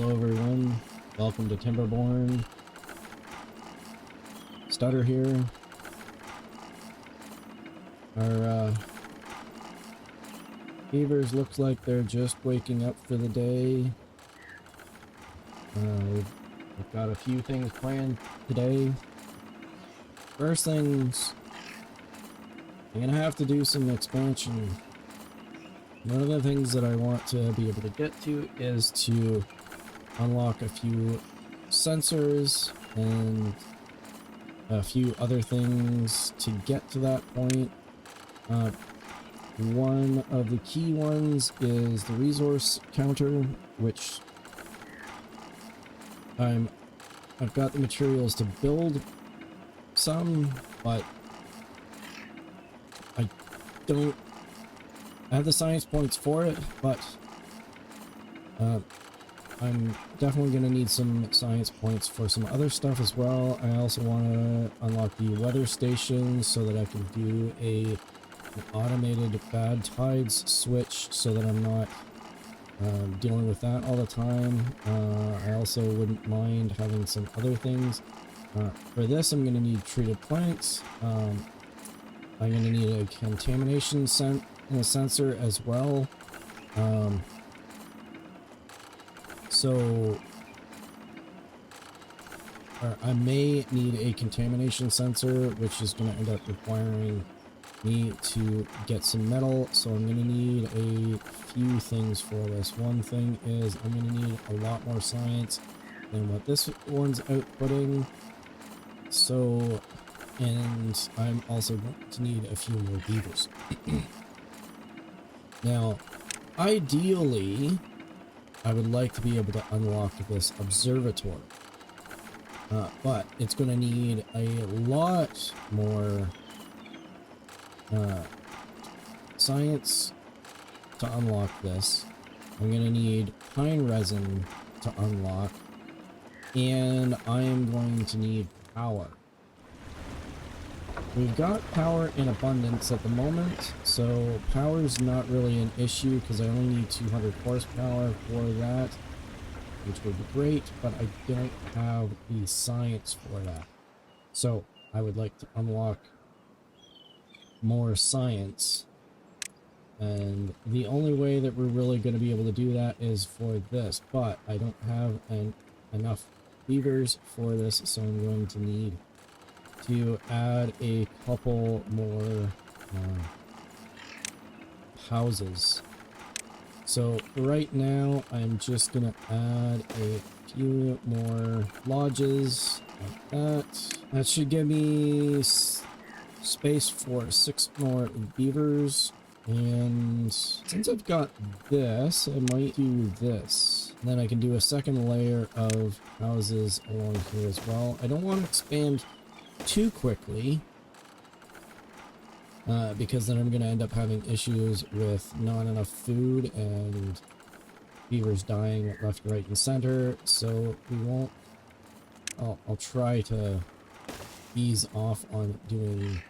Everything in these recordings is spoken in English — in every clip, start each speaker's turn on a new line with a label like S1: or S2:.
S1: Hello everyone, welcome to Timberborn. Stutter here. Our beavers looks like they're just waking up for the day. We've got a few things planned today. First things, I'm gonna have to do some expansion. One of the things that I want to be able to get to is to unlock a few sensors and a few other things to get to that point. One of the key ones is the resource counter, which I've got the materials to build some, but I have the science points for it, but I'm definitely going to need some science points for some other stuff as well. I also want to unlock the weather station so that I can do an automated Badtides switch so that I'm not dealing with that all the time. I also wouldn't mind having some other things. For this, I'm going to need treated planks. I'm going to need a contamination sensor as well. I may need a contamination sensor, which is going to end up requiring me to get some metal, so I'm going to need a few things for this. One thing is I'm going to need a lot more science than what this one's outputting, and I'm also going to need a few more beavers. Now, ideally, I would like to be able to unlock this observatory, but it's going to need a lot more science to unlock this. I'm going to need pine resin to unlock, and I am going to need power. We've got power in abundance at the moment, so power's not really an issue because I only need 200 horsepower for that, which would be great, but I don't have the science for that. So I would like to unlock more science, and the only way that we're really going to be able to do that is for this, but I don't have enough beavers for this, so I'm going to need to add a couple more houses. So right now I'm just gonna add a few more lodges like that. That should give me space for 6 more beavers, and since I've got this, I might do this. And then I can do a second layer of houses along here as well. I don't want to expand too quickly because then I'm going to end up having issues with not enough food and beavers dying left, right, and center. So we won't. I'll try to ease off on doing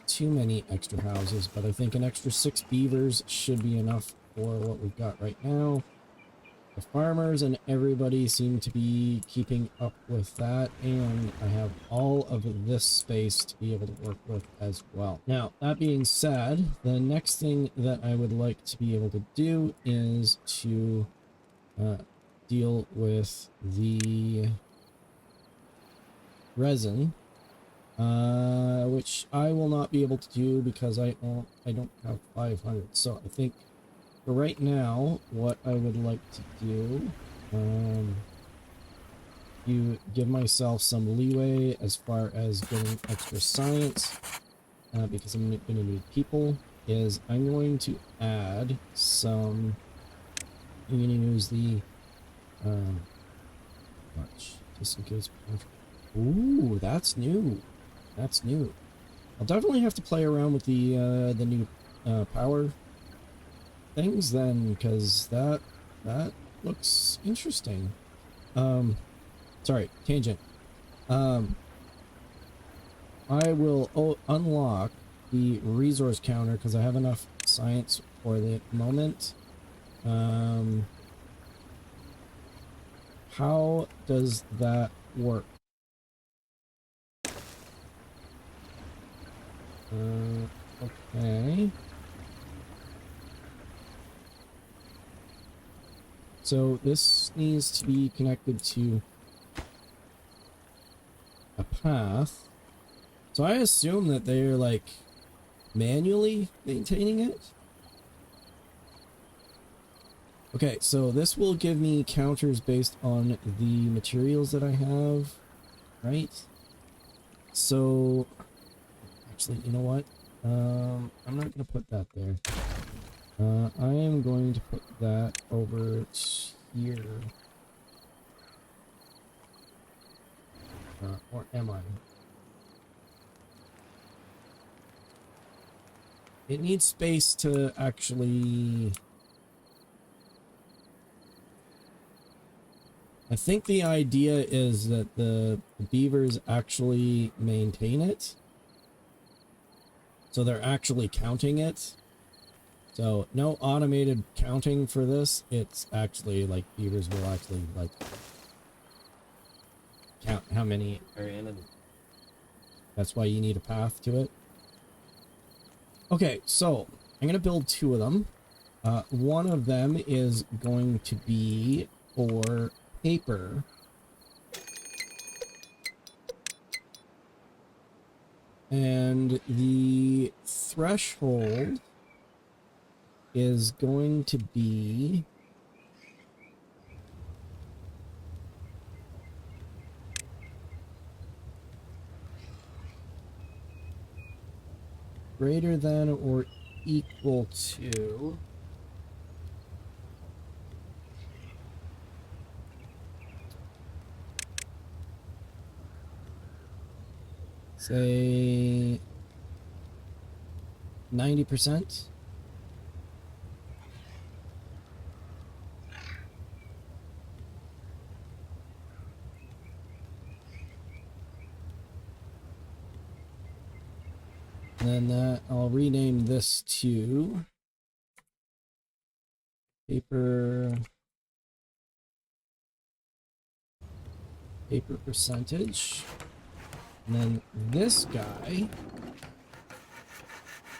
S1: too many extra houses, but I think an extra 6 beavers should be enough for what we've got right now. The farmers and everybody seem to be keeping up with that, and I have all of this space to be able to work with as well. Now, that being said, the next thing that I would like to be able to do is to deal with the resin, which I will not be able to do because I don't have 500. So I think for right now, what I would like to do, you give myself some leeway as far as getting extra science, because I'm going to need people, is I'm going to add some, I'm going to use the, just in case. Ooh, that's new. That's new. I'll definitely have to play around with the new power things then, because that looks interesting. Sorry, tangent. I will unlock the resource counter because I have enough science for the moment. how does that work? Okay. So this needs to be connected to a path. So I assume that they're like manually maintaining it. Okay, so this will give me counters based on the materials that I have, right? So actually, you know what? I'm not gonna put that there. I am going to put that over here. Or am I? It needs space to actually... I think the idea is that the beavers actually maintain it. So they're actually counting it. So no automated counting for this. It's actually like beavers will actually like count how many are in, and that's why you need a path to it. Okay, so I'm gonna build two of them. One of them is going to be for paper. And the threshold is going to be greater than or equal to say 90%. And then I'll rename this to paper percentage. And then this guy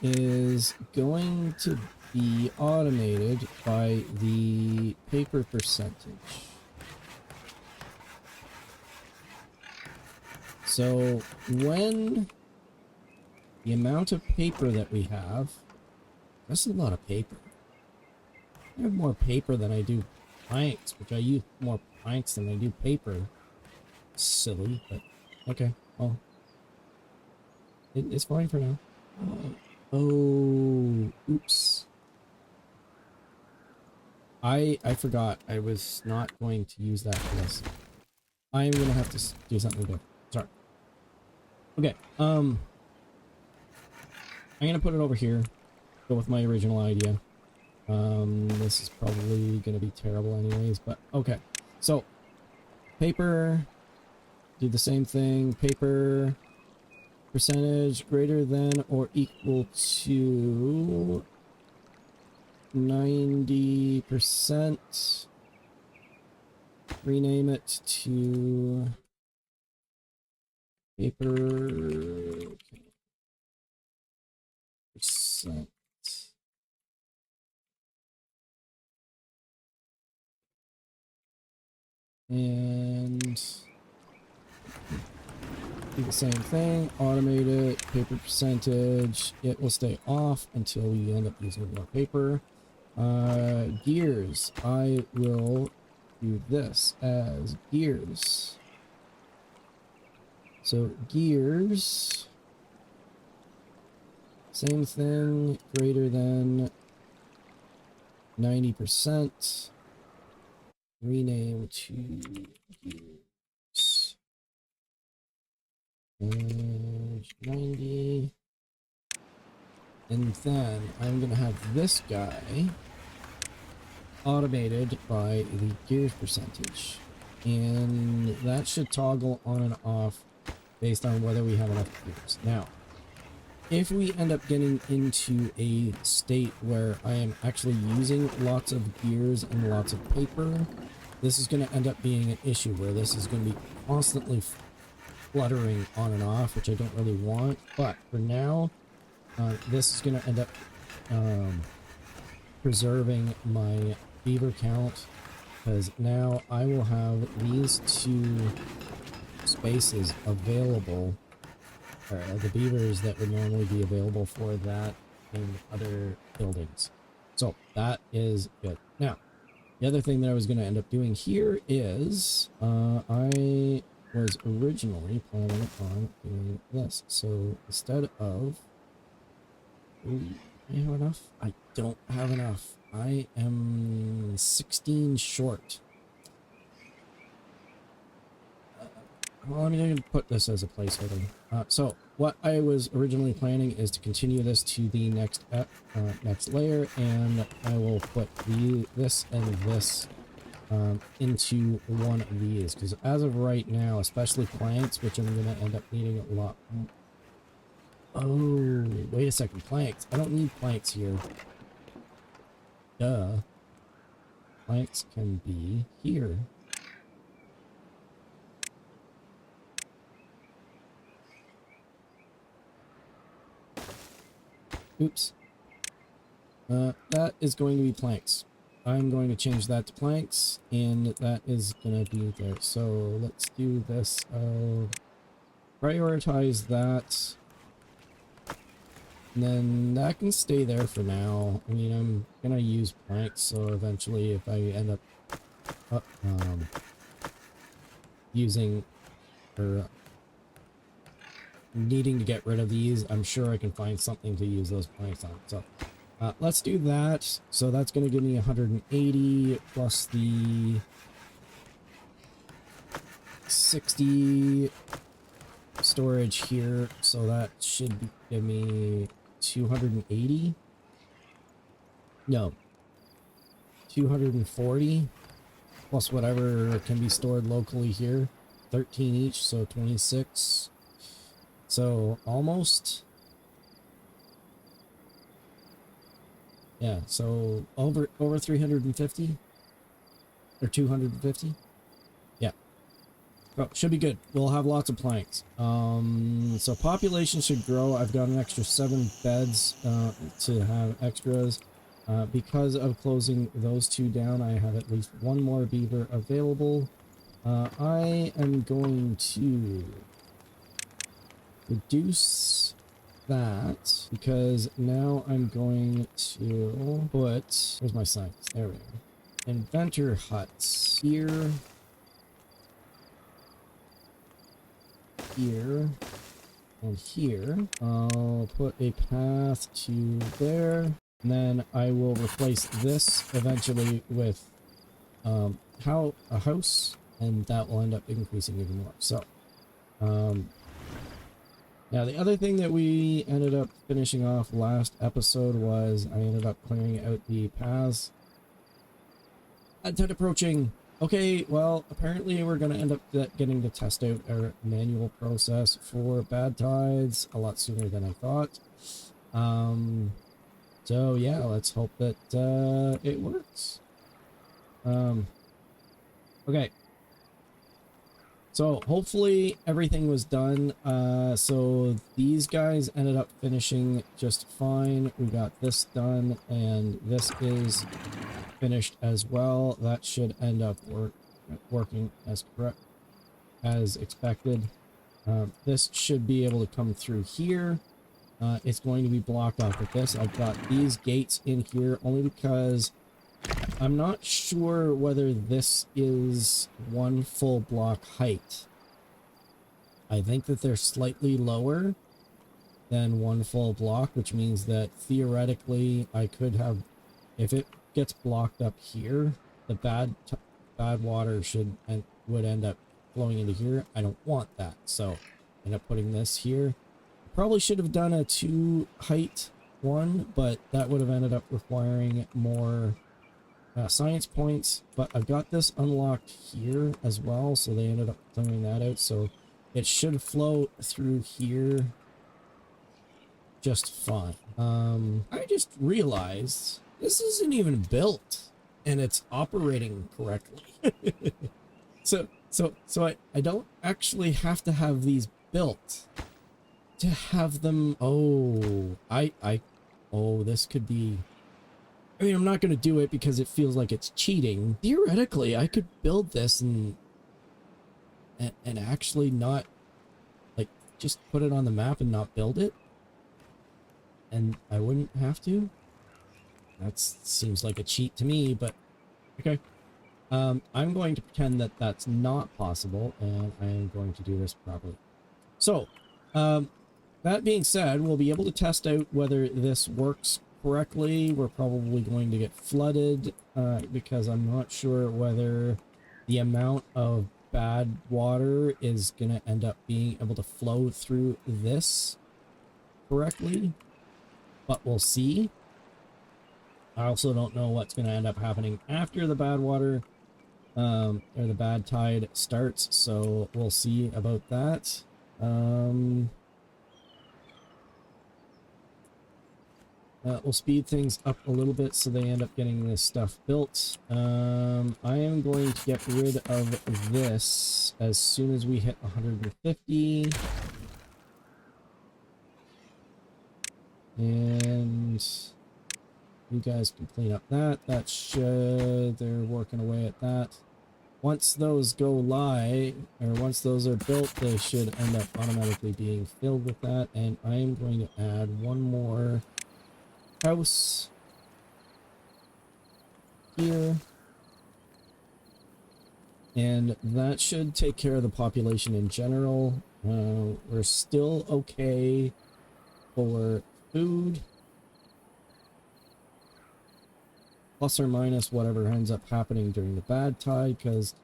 S1: is going to be automated by the paper percentage. So when the amount of paper that we have, that's a lot of paper. I have more paper than I do planks, which I use more planks than I do paper. Silly, but okay. Well, it's fine for now. Oh, oops. I forgot. I was not going to use that for this. I am gonna have to do something different. Sorry. Okay. I'm gonna put it over here. Go with my original idea. This is probably gonna be terrible anyways, but okay. So, paper, do the same thing. Paper percentage greater than or equal to 90%. Rename it to paper percent. And do the same thing, automate it, paper percentage. It will stay off until we end up using more paper. Gears, I will do this as gears. So gears, same thing, greater than 90%. Rename to gears. 90. And then I'm gonna have this guy automated by the gears percentage, and that should toggle on and off based on whether we have enough gears. Now, if we end up getting into a state where I am actually using lots of gears and lots of paper, this is going to end up being an issue where this is going to be constantly fluttering on and off, which I don't really want. But for now, this is going to end up preserving my beaver count, because now I will have these two spaces available, or the beavers that would normally be available for that in other buildings. So that is good. Now, the other thing that I was going to end up doing here is I was originally planning on doing this. So instead of... Ooh, I have enough? I don't have enough. I am 16 short. Well, I'm going to put this as a placeholder. So what I was originally planning is to continue this to the next layer, and I will put this and this into one of these, because as of right now, especially planks, which I'm going to end up needing a lot. Oh, wait a second, planks. I don't need planks here. Duh. Planks can be here. Oops. That is going to be planks. I'm going to change that to planks, and that is going to be there. So let's do this. Prioritize that. And then that can stay there for now. I mean, I'm going to use planks, so eventually if I end up using or needing to get rid of these, I'm sure I can find something to use those planks on. So let's do that. So that's going to give me 180 plus the 60 storage here. So that should give me 280. No, 240 plus whatever can be stored locally here. 13 each, so 26. So almost, yeah, so over 350 or 250. Yeah, oh, should be good. We'll have lots of planks. So population should grow. I've got an extra 7 beds to have extras. Because of closing those two down, I have at least one more beaver available. I am going to reduce that, because now I'm going to put, where's my signs? There we go. Inventor huts here, here, and here. I'll put a path to there, and then I will replace this eventually with a house, and that will end up increasing even more. So now the other thing that we ended up finishing off last episode was I ended up clearing out the paths. Badtide approaching. Okay, well, apparently we're going to end up getting to test out our manual process for Badtides a lot sooner than I thought. So yeah, let's hope that it works. Okay. So hopefully everything was done. So these guys ended up finishing just fine. We got this done, and this is finished as well. That should end up working as correct as expected. This should be able to come through here. It's going to be blocked off with this. I've got these gates in here only because I'm not sure whether this is one full block height. I think that they're slightly lower than one full block, which means that theoretically I could have, if it gets blocked up here, the bad water would end up flowing into here. I don't want that, so I end up putting this here. Probably should have done a 2 height one, but that would have ended up requiring more science points. But I've got this unlocked here as well, so they ended up clearing that out, so it should flow through here just fine. I just realized this isn't even built. and it's operating correctly. So I don't actually have to have these built to have them. Oh, oh, this could be. I mean, I'm not going to do it because it feels like it's cheating. Theoretically, I could build this and actually not, like, just put it on the map and not build it. And I wouldn't have to. That seems like a cheat to me, but okay. I'm going to pretend that that's not possible, and I am going to do this properly. So, that being said, we'll be able to test out whether this works correctly. We're probably going to get flooded because I'm not sure whether the amount of bad water is going to end up being able to flow through this correctly, but we'll see. I also don't know what's going to end up happening after the bad water or the bad tide starts, so we'll see about that. We'll speed things up a little bit so they end up getting this stuff built. I am going to get rid of this as soon as we hit 150. And you guys can clean up that. That should... They're working away at that. Once those go live, or once those are built, they should end up automatically being filled with that. And I am going to add one more house here. And that should take care of the population in general. We're still okay for food. Plus or minus whatever ends up happening during the bad tide, because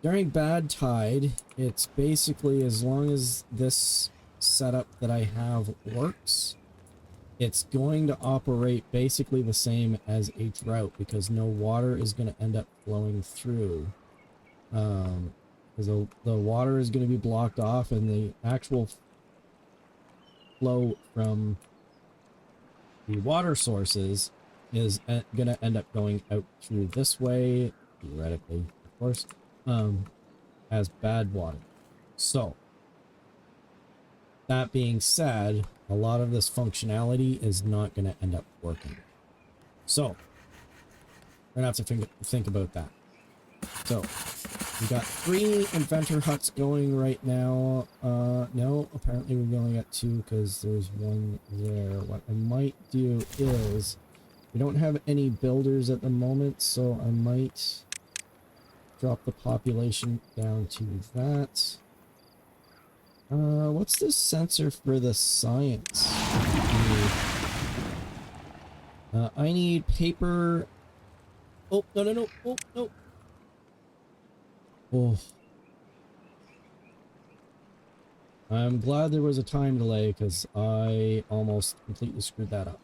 S1: during bad tide, it's basically as long as this setup that I have works, it's going to operate basically the same as a drought, because no water is going to end up flowing through. Because the water is going to be blocked off, and the actual flow from the water sources is going to end up going out through this way, theoretically, of course, as bad water. So, that being said, a lot of this functionality is not going to end up working. So, we're going to have to think about that. So, we got 3 inventor huts going right now. No, apparently we've only got 2 because there's one there. What I might do is, we don't have any builders at the moment, so I might drop the population down to that. What's the sensor for the science? I need paper. Oh, no. Oh, no. Oh. I'm glad there was a time delay, because I almost completely screwed that up.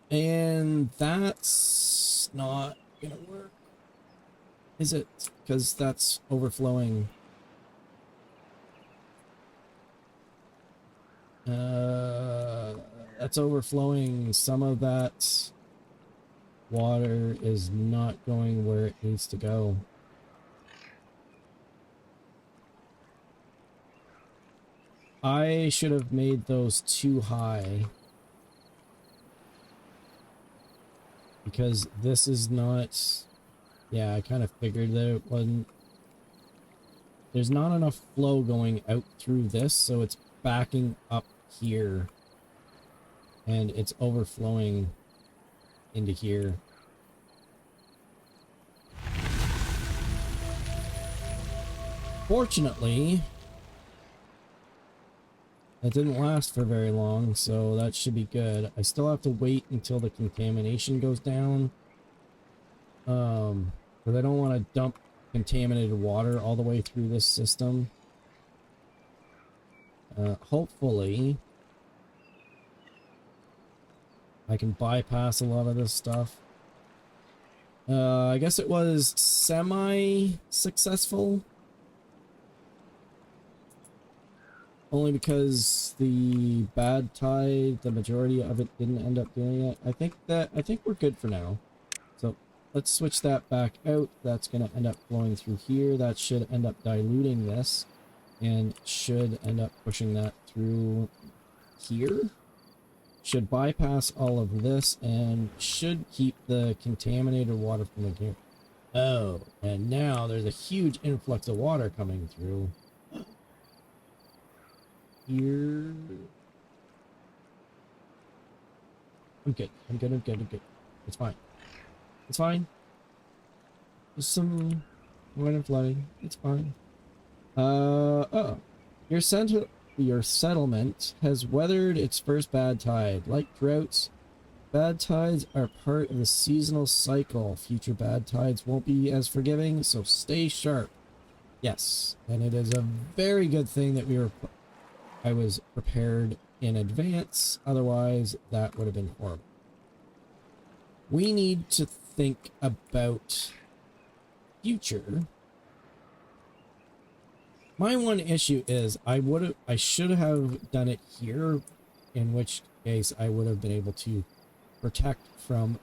S1: And that's not gonna work, is it? Because that's overflowing. That's overflowing. Some of that water is not going where it needs to go. I should have made those too high. Because this is not... Yeah, I kind of figured that it wasn't... There's not enough flow going out through this, so it's backing up here. And it's overflowing into here. Fortunately, that didn't last for very long, so that should be good. I still have to wait until the contamination goes down. But I don't want to dump contaminated water all the way through this system. Hopefully, I can bypass a lot of this stuff. I guess it was semi-successful. Only because the bad tide, the majority of it didn't end up doing it. I think we're good for now. So let's switch that back out. That's going to end up flowing through here. That should end up diluting this and should end up pushing that through here. Should bypass all of this and should keep the contaminated water from in here. Oh, and now there's a huge influx of water coming through here. I'm good. I'm good. I'm good. I'm good. It's fine. It's fine. There's some water flooding. It's fine. Oh. Your settlement has weathered its first bad tide. Like droughts, bad tides are part of the seasonal cycle. Future bad tides won't be as forgiving, so stay sharp. Yes, and it is a very good thing that I was prepared in advance. Otherwise, that would have been horrible. We need to think about future. My one issue is I should have done it here, in which case I would have been able to protect from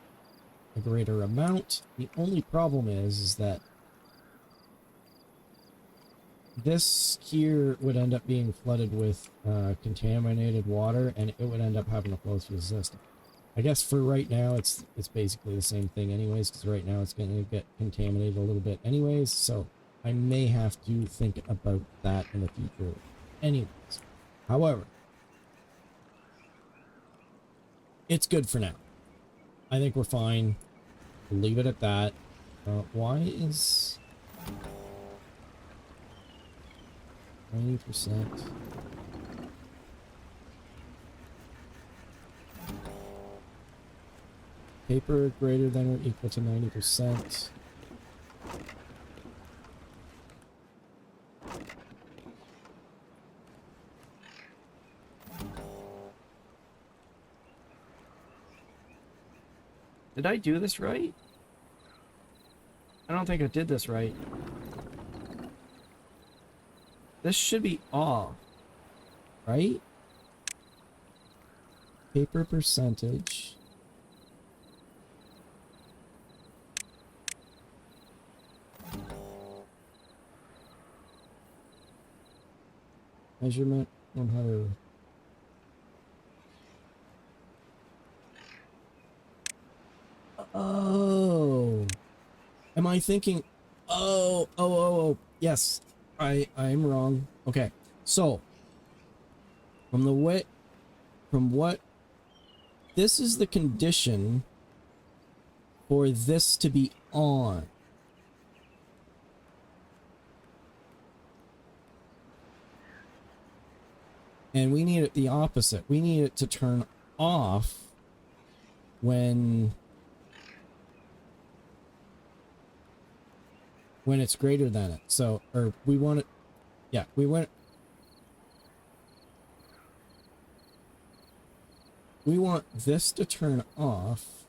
S1: a greater amount. The only problem is that this here would end up being flooded with contaminated water, and it would end up having to flow through the system. I guess for right now it's basically the same thing anyways, because right now it's going to get contaminated a little bit anyways, so I may have to think about that in the future anyways. However, it's good for now. I think we're fine. We'll leave it at that. Why is 90%? Paper greater than or equal to 90%. Did I do this right? I don't think I did this right. This should be off, right? Paper percentage. Measurement 100. Oh, am I thinking? Oh, yes, I'm wrong. Okay, so from what this is the condition for this to be on. And we need it the opposite. We need it to turn off when it's greater than it. So, or we want it, yeah, we want this to turn off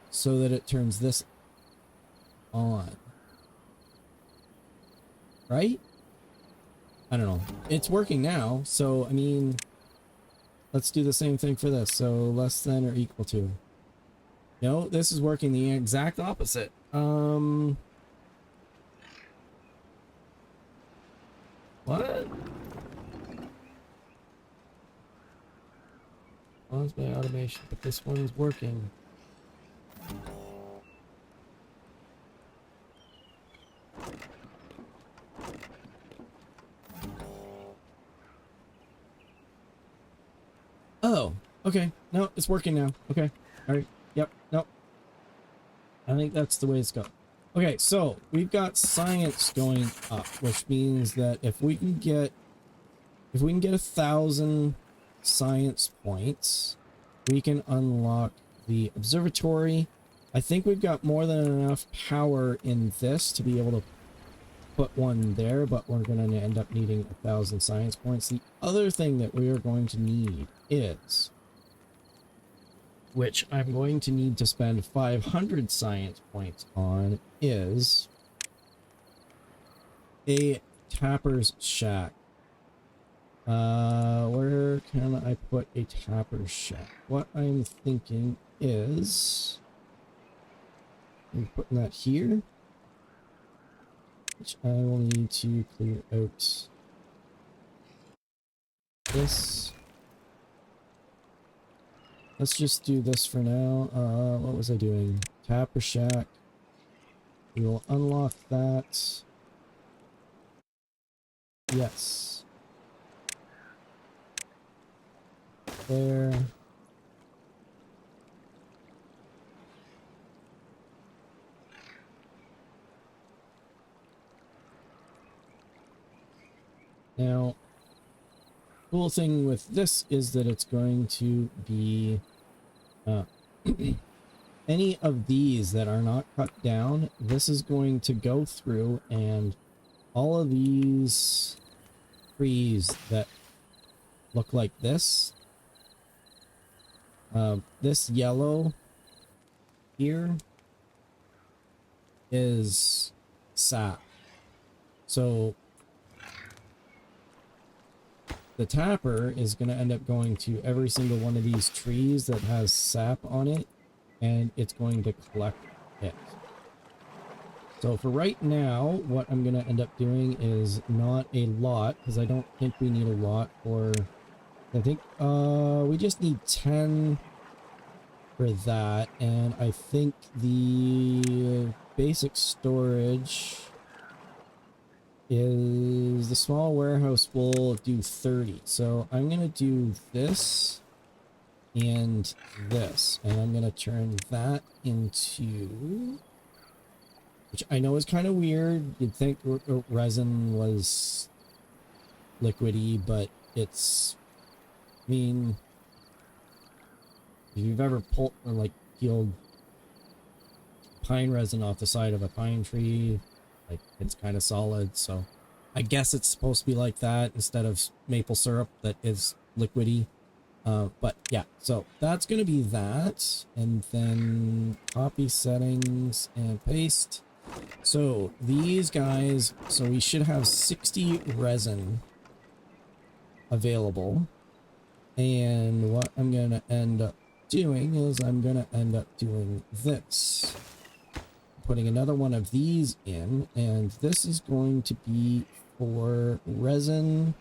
S1: so that it turns this on. Right? I don't know. It's working now, so, I mean, let's do the same thing for this. So, less than or equal to. No, this is working the exact opposite. What? Pause by automation, but this one's working. Oh, okay. No, it's working now. Okay. All right. Yep. Nope. I think that's the way it's going. Okay, so we've got science going up, which means that if we can get 1,000 science points, we can unlock the observatory. I think we've got more than enough power in this to be able to put one there, but we're going to end up needing 1,000 science points. The other thing that we are going to need is, which I'm going to need to spend 500 science points on, is a tapper's shack. Where can I put a tapper's shack? What I'm thinking is I'm putting that here, which I will need to clear out this. Let's just do this for now. What was I doing? Tapper Shack. We will unlock that. Yes. There. Now, cool thing with this is that it's going to be any of these that are not cut down, this is going to go through, and all of these trees that look like this, this yellow here is sap. So the tapper is going to end up going to every single one of these trees that has sap on it, and it's going to collect it. So for right now, what I'm going to end up doing is not a lot, because I don't think we need a lot for... I think we just need 10 for that, and I think the basic storage is the small warehouse will do 30. So I'm going to do this and this, and I'm going to turn that into, which I know is kind of weird. You'd think resin was liquidy, but it's, I mean, if you've ever pulled or like peeled pine resin off the side of a pine tree, like it's kind of solid. So I guess it's supposed to be like that instead of maple syrup that is liquidy. But yeah, so that's going to be that, and then copy settings and paste. So these guys, so we should have 60 resin available, and what I'm going to end up doing is I'm going to end up doing this, putting another one of these in, and this is going to be for resin,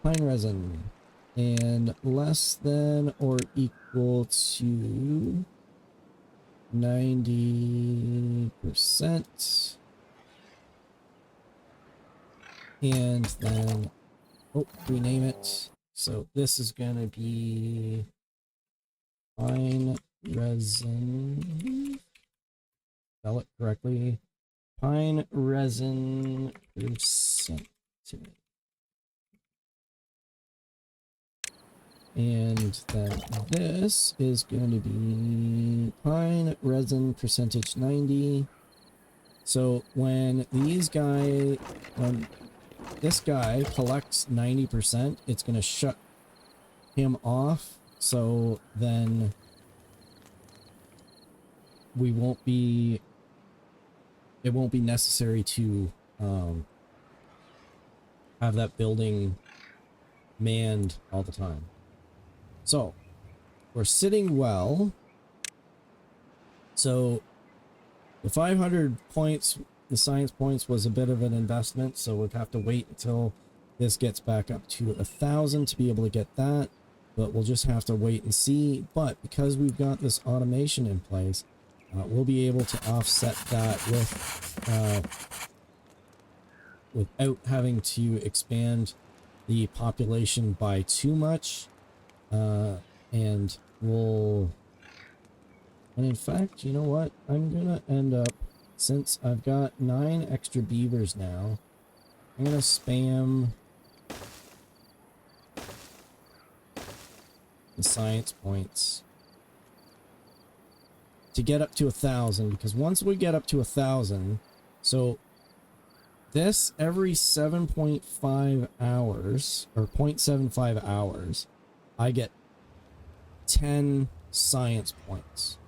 S1: pine resin, and less than or equal to 90%, and then rename it. So this is gonna be pine resin, spell it correctly, pine resin percentage. And then this is going to be pine resin percentage 90. So when this guy collects 90%, it's going to shut him off. So then it won't be necessary to have that building manned all the time. So we're sitting well. So the 500 points, the science points, was a bit of an investment, so we'll have to wait until this gets back up to 1,000 to be able to get that, but we'll just have to wait and see. But because we've got this automation in place, we'll be able to offset that without having to expand the population by too much. And in fact, you know what? I'm gonna end up, since I've got 9 extra beavers now, I'm gonna spam the science points to get up to 1,000, because once we get up to 1,000, so this every 7.5 hours, or 0.75 hours, I get 10 science points.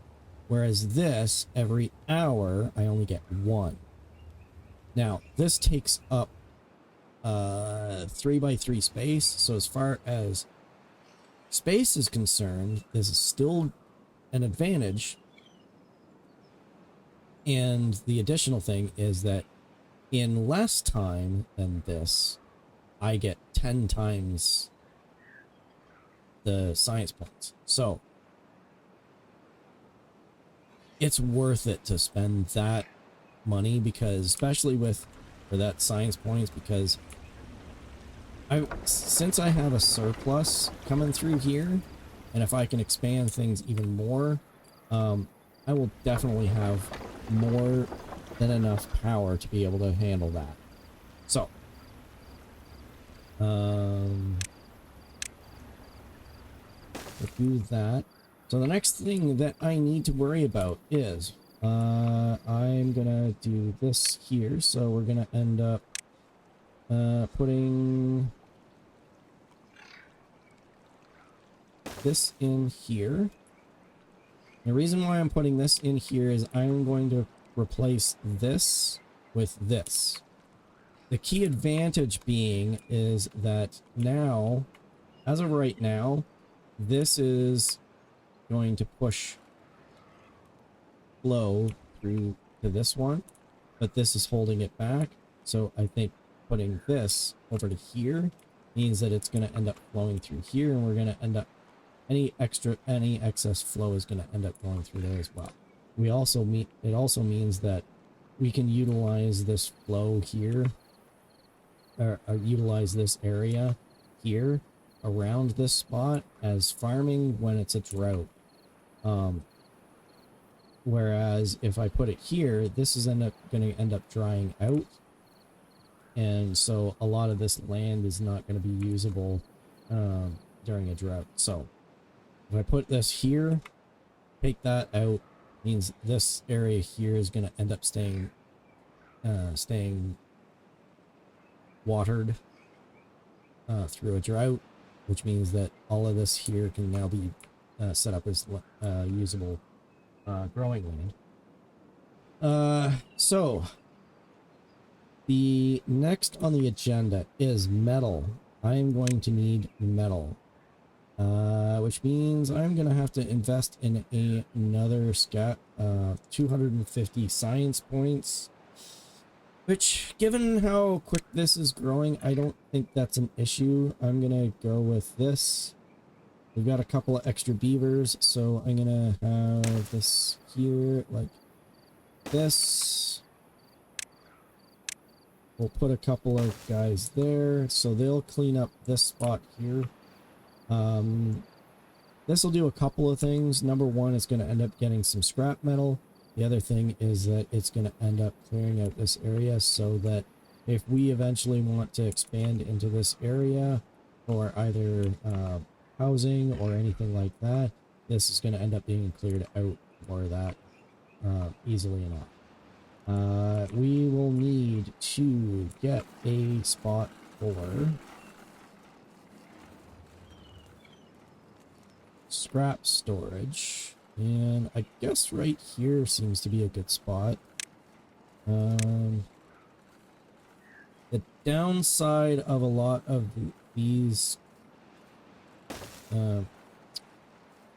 S1: Whereas this, every hour, I only get 1. Now, this takes up 3x3 space, so as far as space is concerned, this is still an advantage. And the additional thing is that in less time than this, I get 10 times the science points. So it's worth it to spend that money, because especially for that science points, because since I have a surplus coming through here, and if I can expand things even more, I will definitely have more than enough power to be able to handle that. So, we'll do that. So the next thing that I need to worry about is, I'm gonna do this here. So we're gonna end up, putting this in here. The reason why I'm putting this in here is I'm going to replace this with this. The key advantage being is that now, as of right now, this is going to push flow through to this one, but this is holding it back. So I think putting this over to here means that it's going to end up flowing through here, and we're going to end up, any excess flow is going to end up going through there as well. It also means that we can utilize this flow here, or utilize this area here around this spot as farming when it's a drought. Whereas if I put it here, this is going to end up drying out, and so a lot of this land is not going to be usable during a drought. So if I put this here, take that out, means this area here is going to end up staying watered through a drought, which means that all of this here can now be set up as usable growing land. So the next on the agenda is metal. I'm going to need metal, which means I'm going to have to invest in another 250 science points, which, given how quick this is growing, I don't think that's an issue. I'm going to go with this. We've got a couple of extra beavers, so I'm going to have this here like this. We'll put a couple of guys there, so they'll clean up this spot here. This will do a couple of things. Number one, it's going to end up getting some scrap metal. The other thing is that it's going to end up clearing out this area, so that if we eventually want to expand into this area for either housing or anything like that, this is going to end up being cleared out for that easily enough. We will need to get a spot for scrap storage, and I guess right here seems to be a good spot. The downside of a lot of these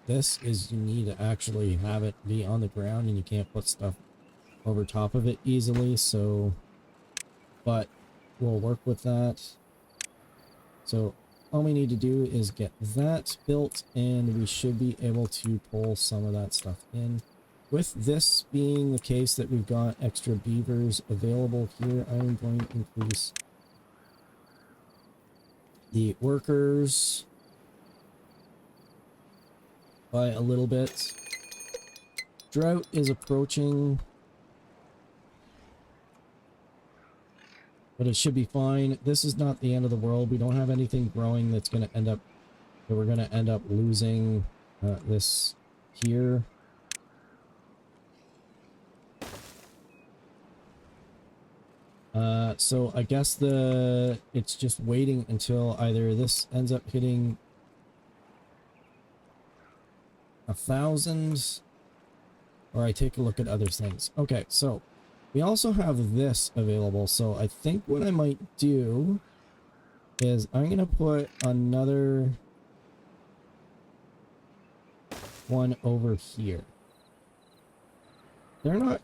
S1: this is you need to actually have it be on the ground, and you can't put stuff over top of it easily, so, but we'll work with that. So all we need to do is get that built, and we should be able to pull some of that stuff in. With this being the case that we've got extra beavers available here, I'm going to increase the workers by a little bit. Drought is approaching, but it should be fine. This is not the end of the world. We don't have anything growing that's going to end up, that we're going to end up losing this here. So I guess it's just waiting until either this ends up hitting 1,000, or I take a look at other things. Okay, so we also have this available, so I think what I might do is I'm going to put another one over here. They're not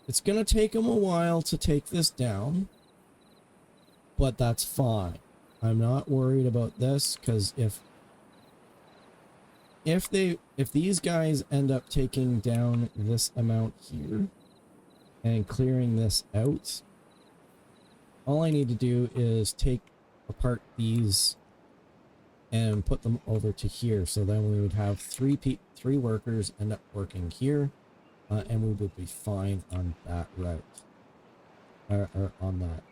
S1: It's going to take them a while to take this down, but that's fine. I'm not worried about this, because if these guys end up taking down this amount here and clearing this out, all I need to do is take apart these and put them over to here. So then we would have three workers end up working here, and we would be fine on that route, or on that.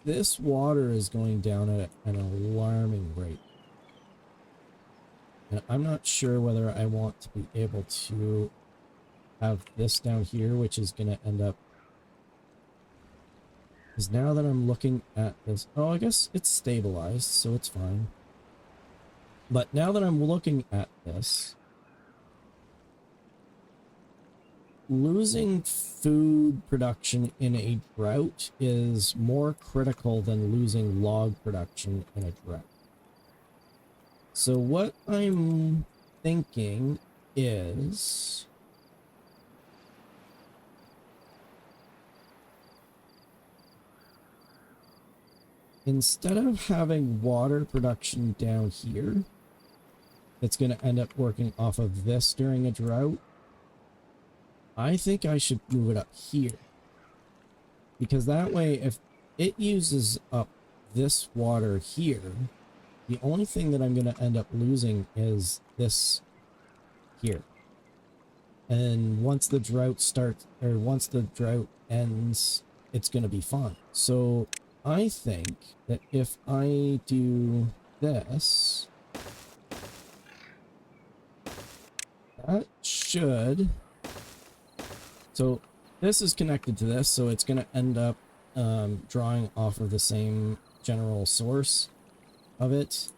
S1: This water is going down at an alarming rate. And I'm not sure whether I want to be able to have this down here, which is going to end up... Because now that I'm looking at this... Oh, I guess it's stabilized, so it's fine. But now that I'm looking at this... Losing food production in a drought is more critical than losing log production in a drought. So what I'm thinking is... instead of having water production down here, it's going to end up working off of this during a drought, I think I should move it up here. Because that way, if it uses up this water here, the only thing that I'm going to end up losing is this here. And once the drought starts, or once the drought ends, it's going to be fine. So I think that if I do this, that should... So this is connected to this, so it's going to end up drawing off of the same general source of it.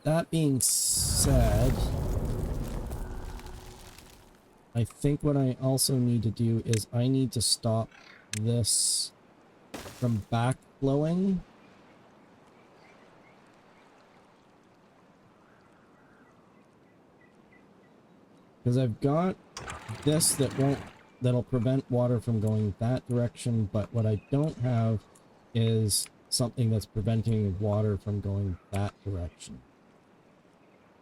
S1: That being said, I think what I also need to do is I need to stop this from backflowing. Because I've got this that'll prevent water from going that direction, but what I don't have is something that's preventing water from going that direction.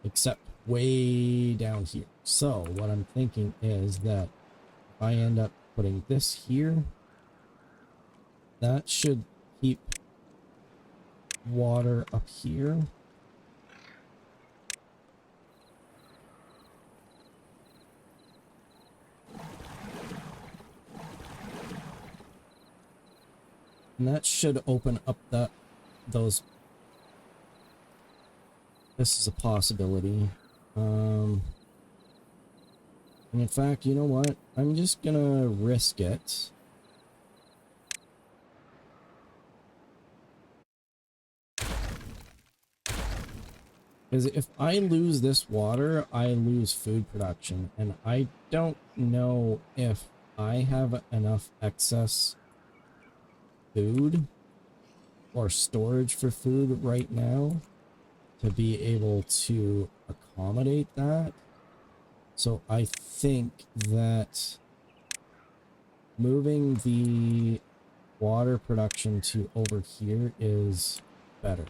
S1: Except way down here. So what I'm thinking is that if I end up putting this here, that should keep water up here. And that should open up those. This is a possibility. And in fact, you know what? I'm just gonna risk it. Because if I lose this water, I lose food production. And I don't know if I have enough excess food or storage for food right now to be able to accommodate that. So I think that moving the water production to over here is better.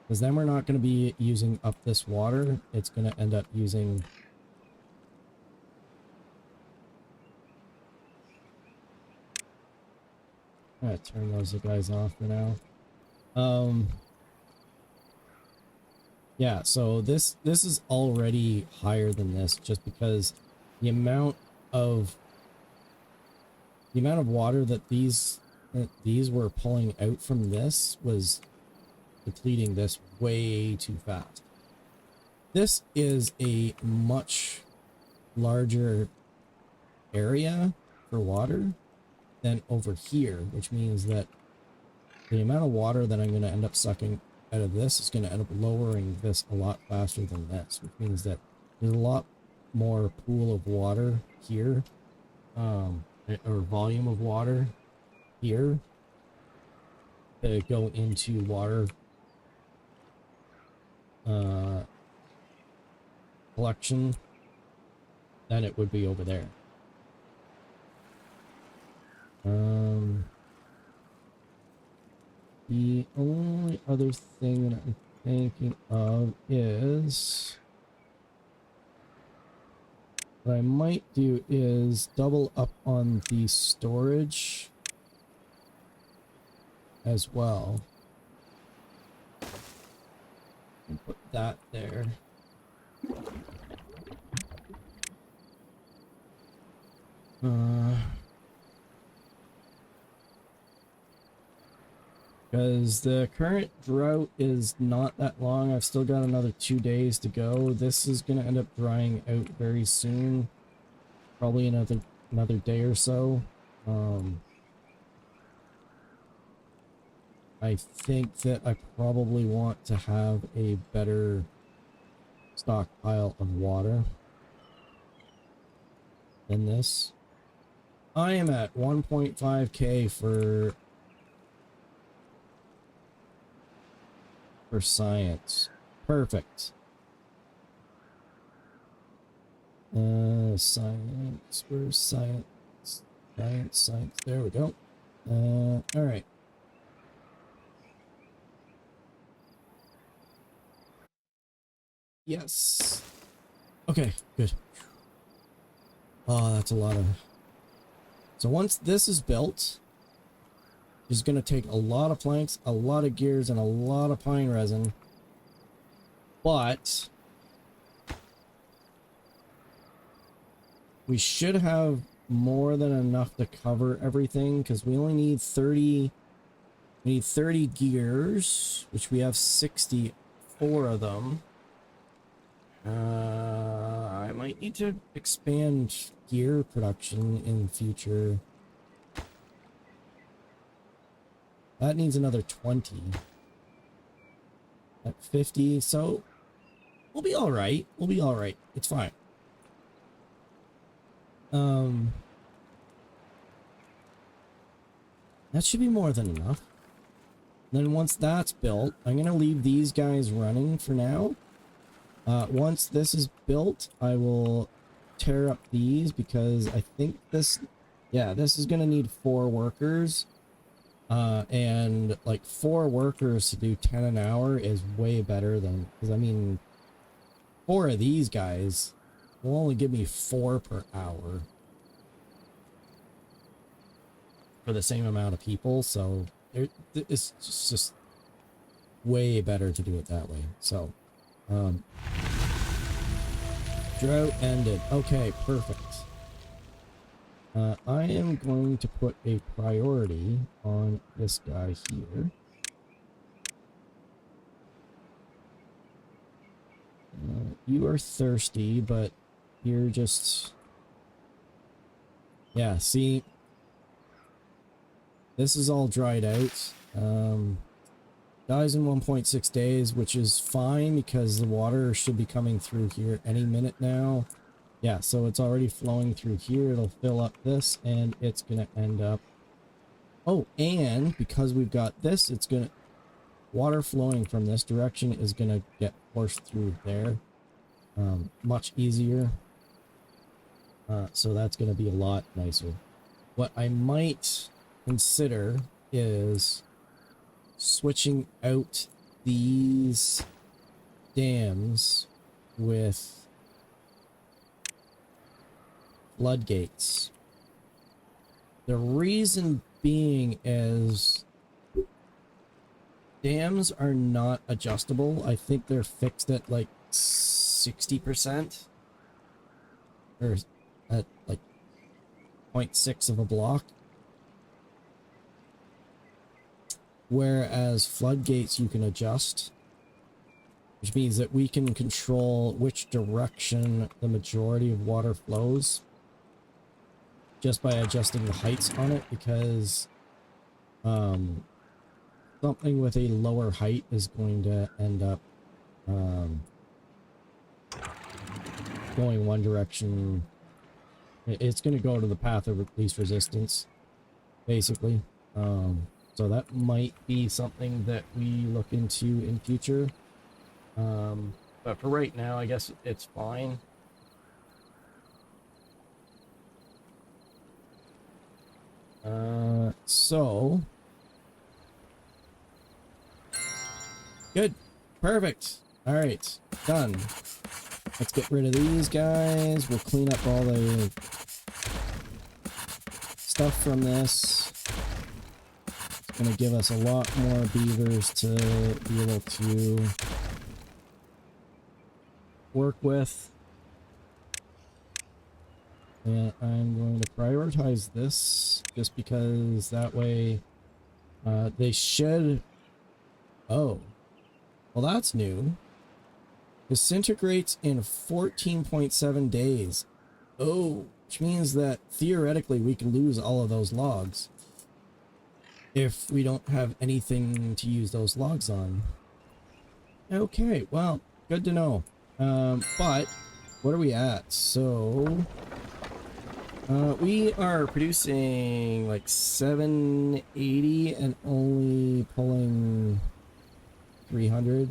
S1: Because then we're not going to be using up this water. It's going to end up using... I'm going to turn those guys off for now. Yeah, so this is already higher than this, just because the amount of water that these were pulling out from this was depleting this way too fast. This is a much larger area for water than over here, which means that the amount of water that I'm going to end up sucking out of this is going to end up lowering this a lot faster than this, which means that there's a lot more pool of water here, or volume of water here to go into water collection, then it would be over there. The only other thing that I'm thinking of is what I might do is double up on the storage as well. And put that there. Because the current drought is not that long. I've still got another 2 days to go. This is going to end up drying out very soon. Probably another day or so. I think that I probably want to have a better stockpile of water than this. I am at 1.5k for science. Perfect. Science. Where's science? Science. There we go. All right. Yes. Okay, good. Oh, that's a lot of... So once this is built, it's going to take a lot of planks, a lot of gears, and a lot of pine resin. But we should have more than enough to cover everything, because we only need 30... We need 30 gears, which we have 64 of them. I might need to expand gear production in the future. That needs another 20. At 50, so we'll be all right. We'll be all right. It's fine. That should be more than enough. Then once that's built, I'm gonna leave these guys running for now. Once this is built, I will tear up these, because I think this is gonna need 4 workers. And like 4 workers to do 10 an hour is way better than, because I mean, 4 of these guys will only give me 4 per hour for the same amount of people, so it's just way better to do it that way. So drought ended. Okay, perfect. I am going to put a priority on this guy here. You are thirsty, but you're just... Yeah, see? This is all dried out. Dies in 1.6 days, which is fine because the water should be coming through here any minute now. Yeah, so it's already flowing through here. It'll fill up this, and it's gonna end up... Oh, and because we've got this, it's gonna... Water flowing from this direction is gonna get forced through there. Much easier. So that's gonna be a lot nicer. What I might consider is switching out these dams with floodgates. The reason being is dams are not adjustable. I think they're fixed at like 60%, or at like 0.6 of a block. Whereas floodgates you can adjust, which means that we can control which direction the majority of water flows just by adjusting the heights on it, because something with a lower height is going to end up going one direction. It's going to go to the path of least resistance, basically. So that might be something that we look into in future. But for right now, I guess it's fine. So good. Perfect. All right. Done. Let's get rid of these guys. We'll clean up all the stuff from this. It's going to give us a lot more beavers to be able to work with. And I'm going to prioritize this just because that way they should... Oh. Well, that's new. Disintegrates in 14.7 days. Oh, which means that theoretically we can lose all of those logs if we don't have anything to use those logs on. Okay, well, good to know. But what are we at? So we are producing like 780 and only pulling 300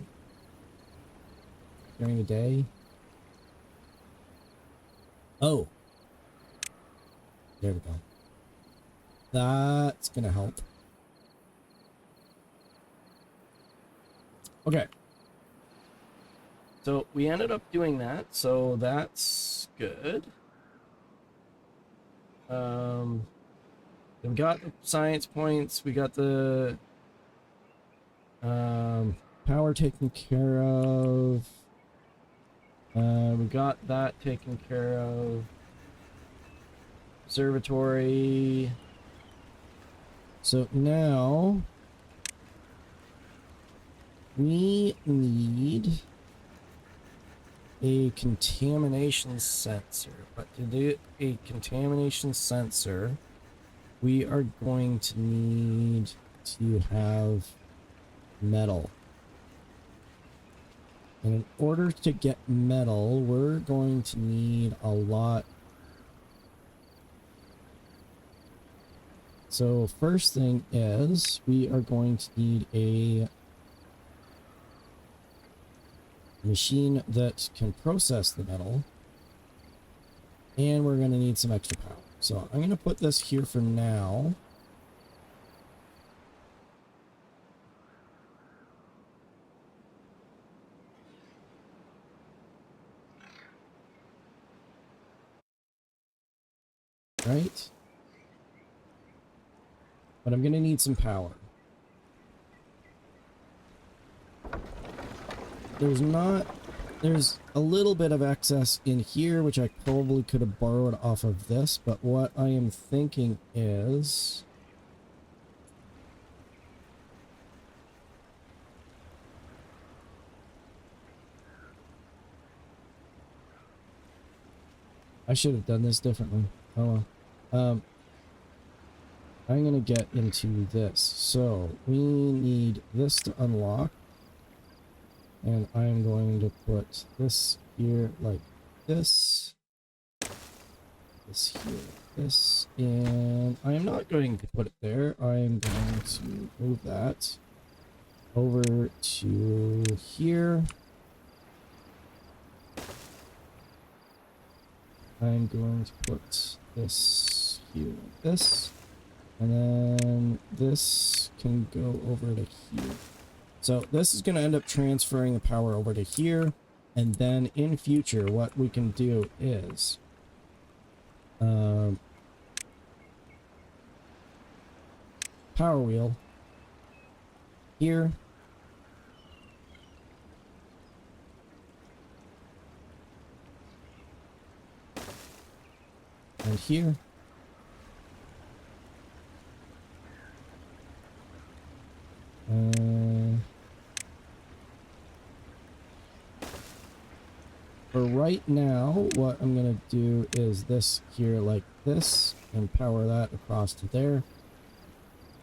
S1: during the day. Oh, there we go. That's gonna help. Okay. So we ended up doing that, so that's good. We got the science points, we got the power taken care of. We got that taken care of. Observatory. So now we need a contamination sensor. But to do a contamination sensor, we are going to need to have metal. And in order to get metal, we're going to need a lot. So first thing is we are going to need a machine that can process the metal. And we're going to need some extra power. So I'm going to put this here for now. Right? But I'm going to need some power. There's a little bit of excess in here, which I probably could have borrowed off of this, but what I am thinking is... I should have done this differently. Oh well. I'm going to get into this. So we need this to unlock. And I'm going to put this here like this. This here, this. And I'm not going to put it there. I'm going to move that over to here. I'm going to put this here like this. And then this can go over to here. So this is going to end up transferring the power over to here. And then in future, what we can do is... power wheel. Here. And here. For right now, what I'm going to do is this here like this and power that across to there.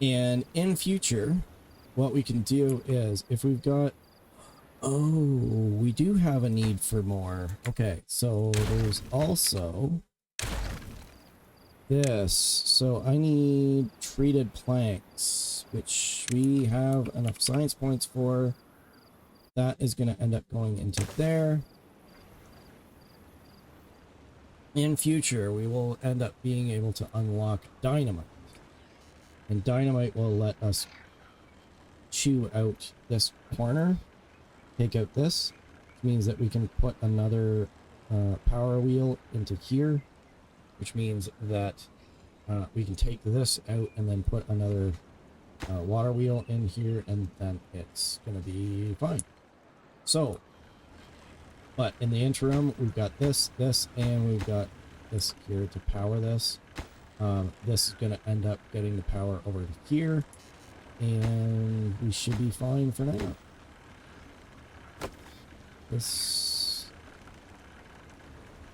S1: And in future, what we can do is if we've got... Oh, we do have a need for more. Okay, so there's also this. So I need treated planks, which we have enough science points for. that is going to end up going into there. In future, we will end up being able to unlock dynamite. And dynamite will let us chew out this corner, take out this, which means that we can put another power wheel into here, which means that we can take this out and then put another water wheel in here, and then it's going to be fine. So, but in the interim, we've got this, and we've got this here to power this. This is going to end up getting the power over to here, and we should be fine for now. This...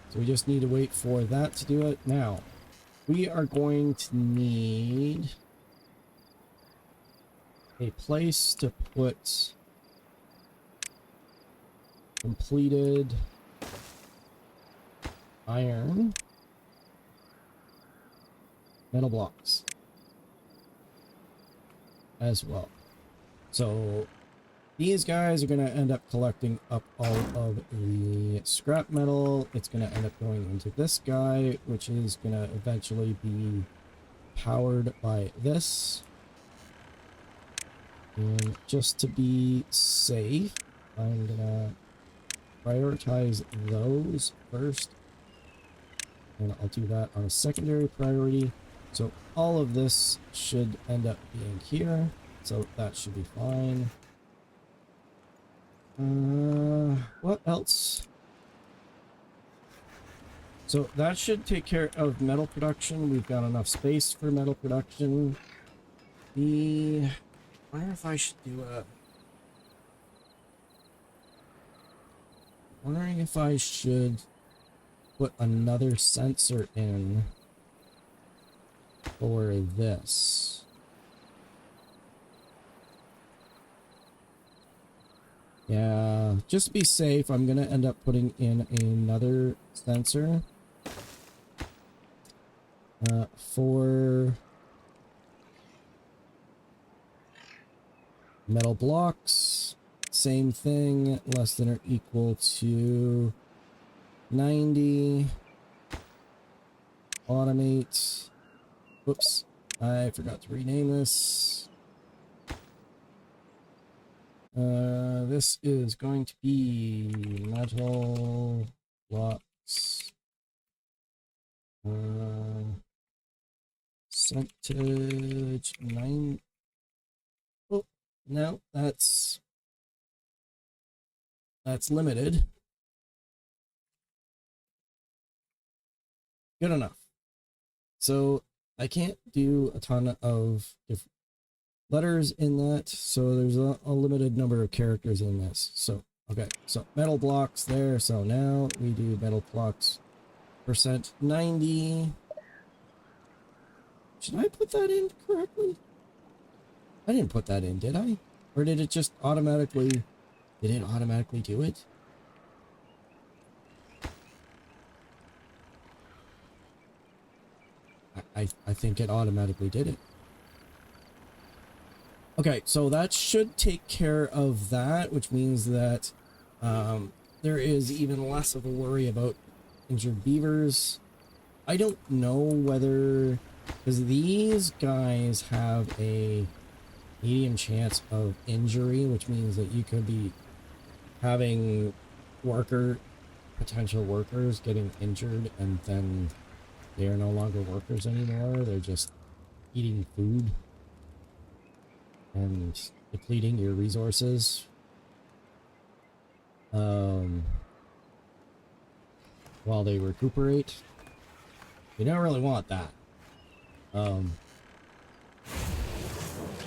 S1: So we just need to wait for that to do it. Now, we are going to need a place to put completed iron metal blocks as well. So these guys are going to end up collecting up all of the scrap metal. It's going to end up going into this guy, which is going to eventually be powered by this. And just to be safe, I'm going to prioritize those first. And I'll do that on a secondary priority. So all of this should end up being here. So that should be fine. What else? So that should take care of metal production. We've got enough space for metal production. I wonder if I should do a... Wondering if I should put another sensor in for this. Yeah, just to be safe, I'm gonna end up putting in another sensor for metal blocks. Same thing, less than or equal to 90. Automate. Whoops, I forgot to rename this. This is going to be metal blocks. Percentage 9. Oh, no, that's limited. Good enough. So I can't do a ton of different letters in that, so there's a limited number of characters in this. So okay, so metal blocks there. So now we do metal blocks percent 90. Should I put that in correctly? I didn't put that in, did I? Or did it just automatically... Did it automatically do it? I think it automatically did it. Okay, so that should take care of that, which means that there is even less of a worry about injured beavers. I don't know whether... Because these guys have a medium chance of injury, which means that you could be having potential workers getting injured, and then they are no longer workers anymore. They're just eating food and depleting your resources. While they recuperate. You don't really want that.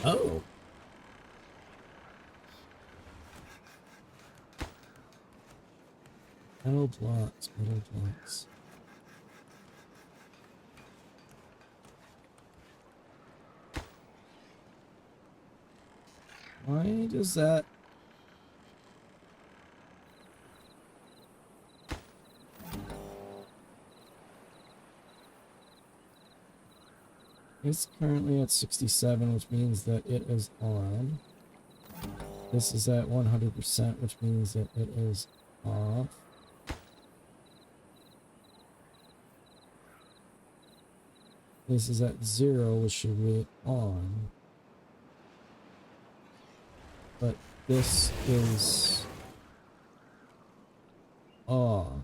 S1: Oh. Metal blocks, metal blocks. Why does that... It's currently at 67, which means that it is on. This is at 100%, which means that it is off. This is at 0, which should be on. But this is off.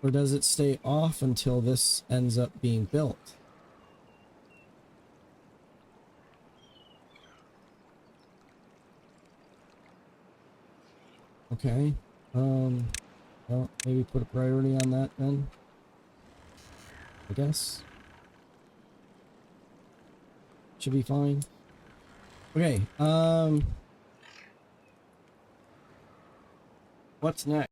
S1: Or does it stay off until this ends up being built? Okay. Well, maybe put a priority on that then, I guess. Should be fine. Okay, what's next?